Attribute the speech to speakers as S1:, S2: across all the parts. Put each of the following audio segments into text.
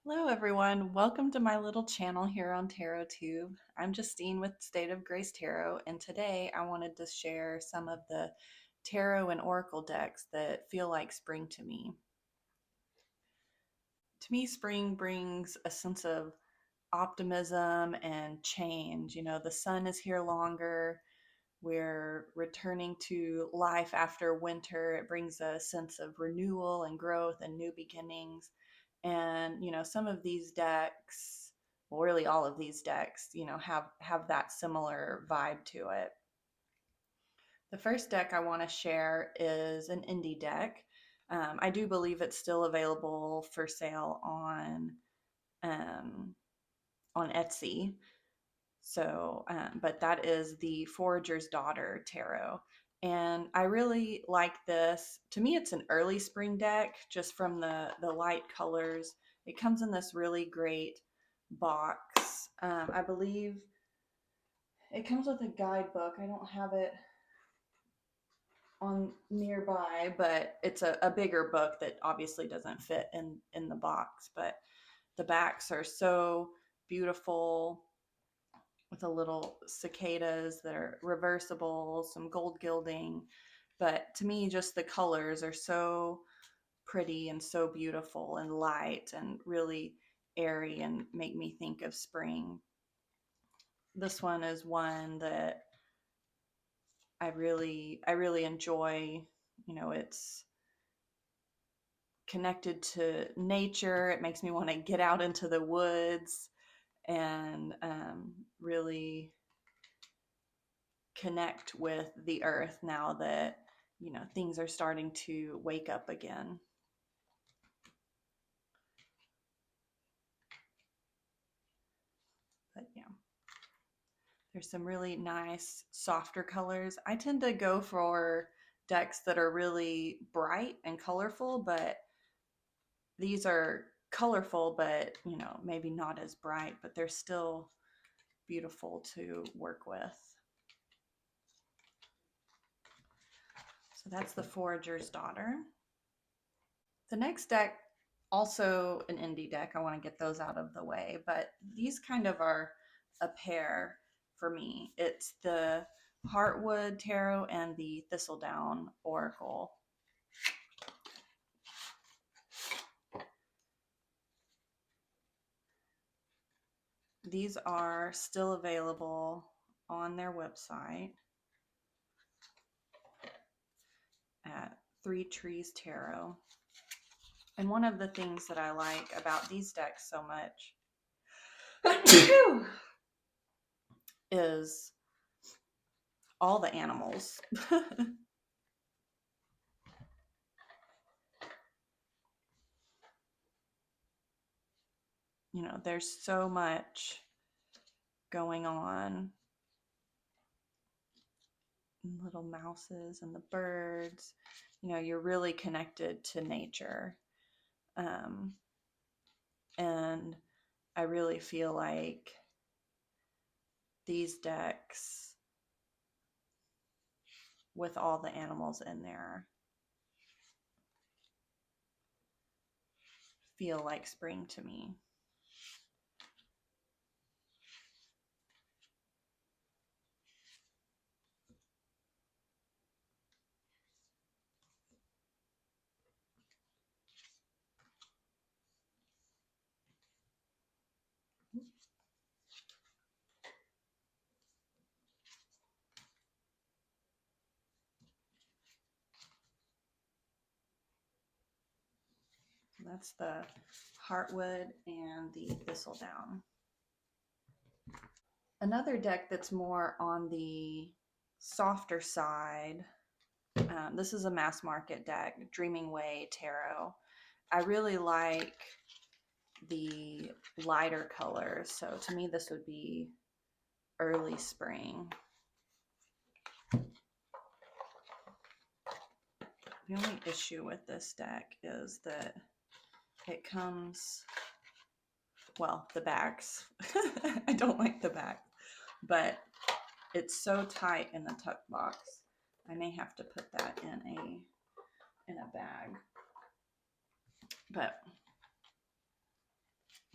S1: Hello, everyone. Welcome to my little channel here on TarotTube. I'm Justine with State of Grace Tarot, and today I wanted to share some of the tarot and oracle decks that feel like spring to me. To me, spring brings a sense of optimism and change. You know, the sun is here longer. We're returning to life after winter. It brings a sense of renewal and growth and new beginnings. And, some of these decks, well, really all of these decks, have that similar vibe to it. The first deck I want to share is an indie deck. I do believe it's still available for sale um, on Etsy. So, but that is the Forager's Daughter Tarot. And I really like this. To me, it's an early spring deck just from the light colors. It comes in this really great box. I believe it comes with a guidebook. I don't have it on nearby, but it's a bigger book that obviously doesn't fit in the box. But the backs are so beautiful with a little cicadas that are reversible, some gold gilding. But to me, just the colors are so pretty and so beautiful and light and really airy and make me think of spring. This one is one that I really enjoy. It's connected to nature. It makes me want to get out into the woods and really connect with the earth now that things are starting to wake up again. But yeah, there's some really nice softer colors. I tend to go for decks that are really bright and colorful, but these are colorful, but maybe not as bright, but they're still beautiful to work with. So that's the Forager's Daughter. The next deck, also an indie deck. I want to get those out of the way, but these kind of are a pair for me. It's the Heartwood Tarot and the Thistledown Oracle. These are still available on their website at Three Trees Tarot. And one of the things that I like about these decks so much is all the animals. There's so much going on. Little mouses and the birds. You're really connected to nature. And I really feel like these decks with all the animals in there feel like spring to me. That's the Heartwood and the Thistledown. Another deck that's more on the softer side, this is a mass market deck, Dreaming Way Tarot. I really like the lighter colors, so to me this would be early spring. The only issue with this deck is that it comes, well, the backs. I don't like the back, but it's so tight in the tuck box. I may have to put that in a bag. But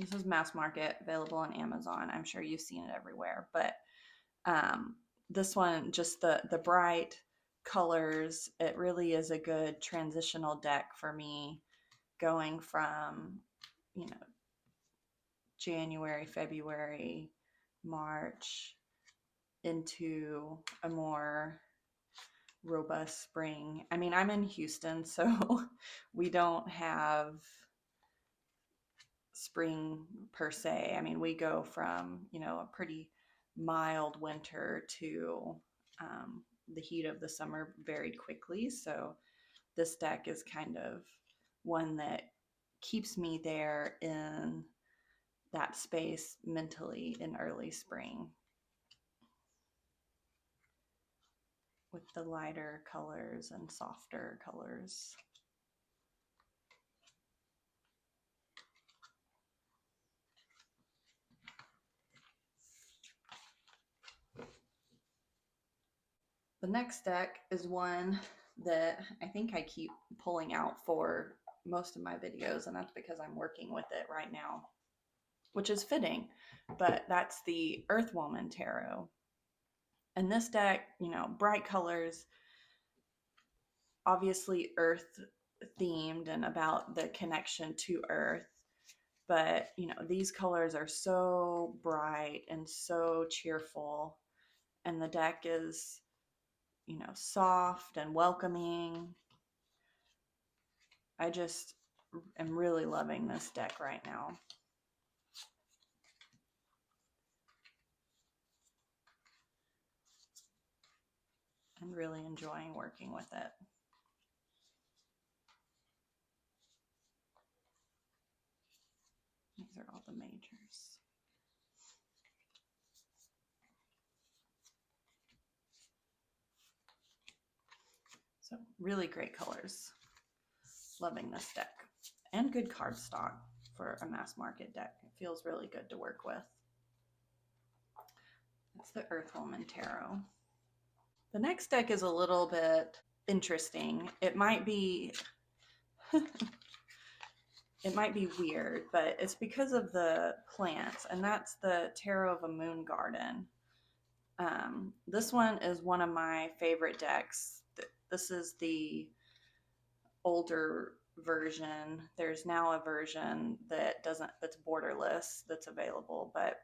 S1: This is mass market, available on Amazon. I'm sure you've seen it everywhere, but this one, just the bright colors, it really is a good transitional deck for me, going from, you know, January, February, March into a more robust spring. I mean, I'm in Houston, so we don't have spring per se. I mean, we go from, a pretty mild winter to the heat of the summer very quickly. So this deck is kind of one that keeps me there in that space mentally in early spring with the lighter colors and softer colors. The next deck is one that I think I keep pulling out for most of my videos, and that's because I'm working with it right now, which is fitting, but that's the Earthwoman Tarot. And this deck, bright colors, obviously earth themed and about the connection to earth, but these colors are so bright and so cheerful, and the deck is soft and welcoming. I just am really loving this deck right now. I'm really enjoying working with it. These are all the majors. So really great colors. Loving this deck. And good cardstock for a mass market deck. It feels really good to work with. That's the Earthwoman Tarot. The next deck is a little bit interesting. It might be it might be weird, but it's because of the plants, and that's the Tarot of a Moon Garden. This one is one of my favorite decks. This is the older version. There's now a version that's borderless that's available, but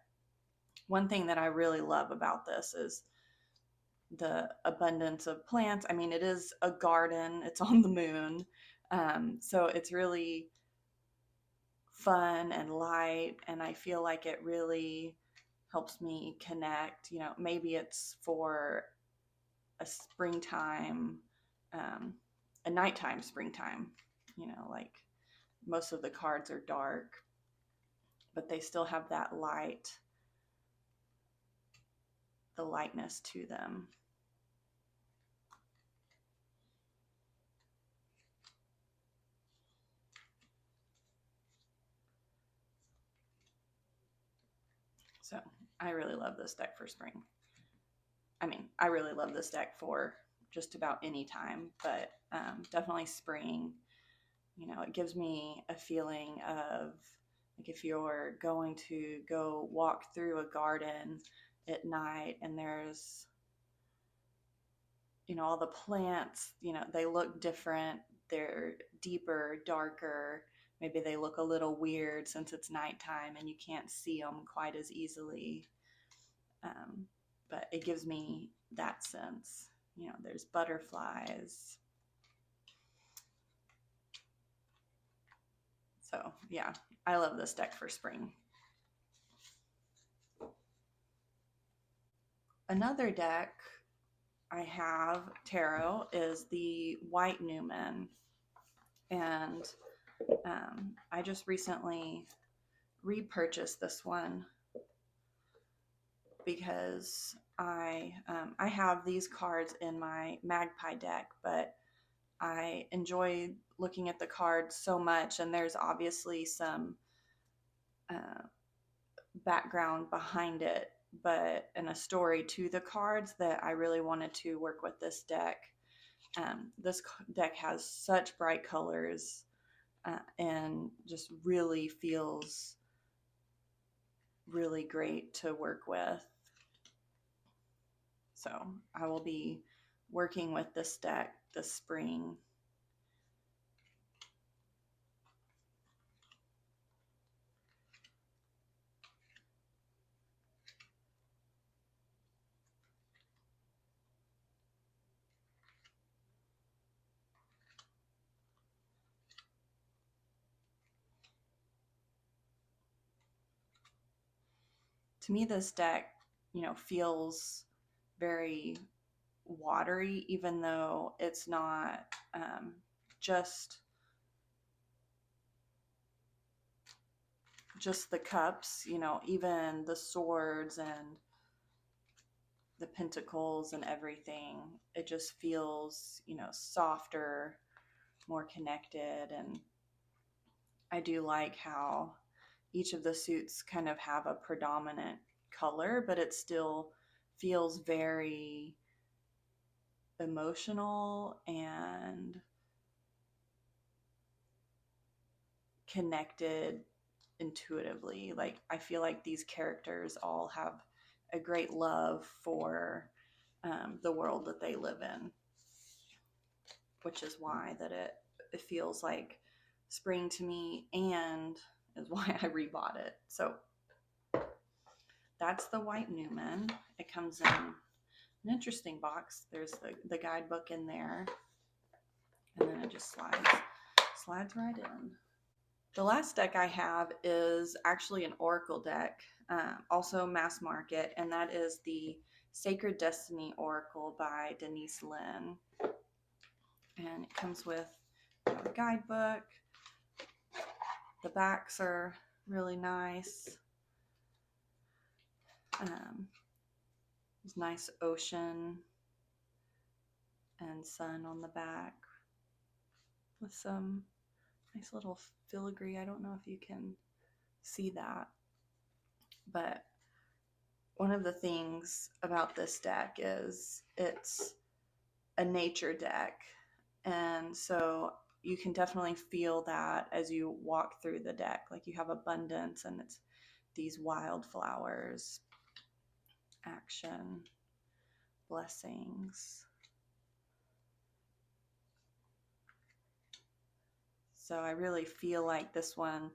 S1: one thing that I really love about this is the abundance of plants. I mean, it is a garden, it's on the moon. So it's really fun and light, and I feel like it really helps me connect. Maybe it's for a springtime, a nighttime springtime, like most of the cards are dark, but they still have that light, the lightness to them. So I really love this deck for spring. I mean, I really love this deck for just about any time, but definitely spring. It gives me a feeling of like if you're going to go walk through a garden at night and there's, all the plants, they look different. They're deeper, darker. Maybe they look a little weird since it's nighttime and you can't see them quite as easily. But it gives me that sense. There's butterflies. So yeah, I love this deck for spring. Another deck I have tarot is the White Newman, and I just recently repurchased this one because I have these cards in my Magpie deck, but I enjoy looking at the cards so much, and there's obviously some background behind it, but and a story to the cards that I really wanted to work with this deck. This deck has such bright colors and just really feels really great to work with. So I will be working with this deck this spring. To me, this deck, feels very watery, even though it's not just the cups, even the swords and the pentacles and everything. It just feels, softer, more connected. And I do like how each of the suits kind of have a predominant color, but it still feels very emotional and connected intuitively. Like, I feel like these characters all have a great love for the world that they live in, which is why that it feels like spring to me, and is why I rebought it. So that's the White Newman. It comes in an interesting box. There's the guidebook in there, and then it just slides right in. The last deck I have is actually an Oracle deck, also mass market, and that is the Sacred Destiny Oracle by Denise Linn. And it comes with a guidebook. The backs are really nice. There's nice ocean and sun on the back with some nice little filigree. I don't know if you can see that, but one of the things about this deck is it's a nature deck, and so you can definitely feel that as you walk through the deck. Like, you have abundance, and it's these wildflowers, action, blessings. So I really feel like this one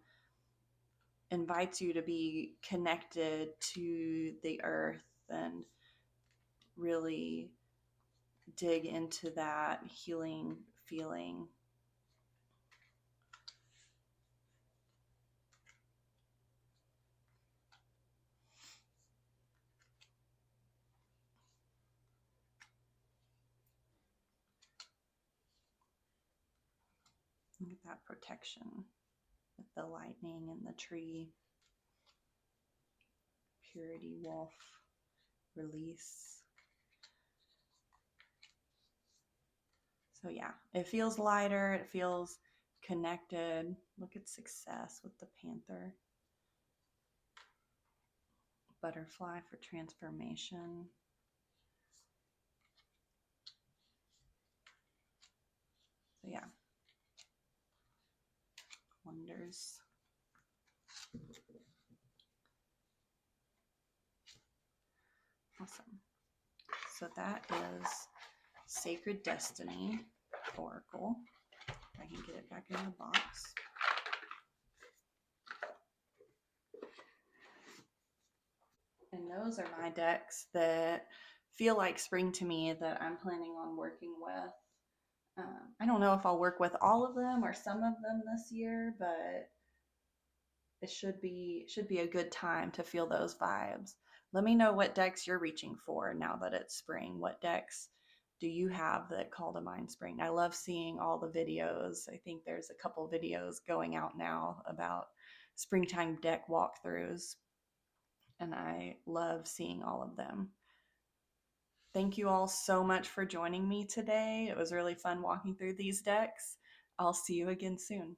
S1: invites you to be connected to the earth and really dig into that healing feeling. Look at that protection with the lightning and the tree. Purity, wolf, release. So yeah, it feels lighter. It feels connected. Look at success with the panther. Butterfly for transformation. So yeah, wonders. Awesome. So that is Sacred Destiny Oracle. If I can get it back in the box. And those are my decks that feel like spring to me, that I'm planning on working with. I don't know if I'll work with all of them or some of them this year, but it should be a good time to feel those vibes. Let me know what decks you're reaching for now that it's spring. What decks do you have that call to mind spring? I love seeing all the videos. I think there's a couple videos going out now about springtime deck walkthroughs, and I love seeing all of them. Thank you all so much for joining me today. It was really fun walking through these decks. I'll see you again soon.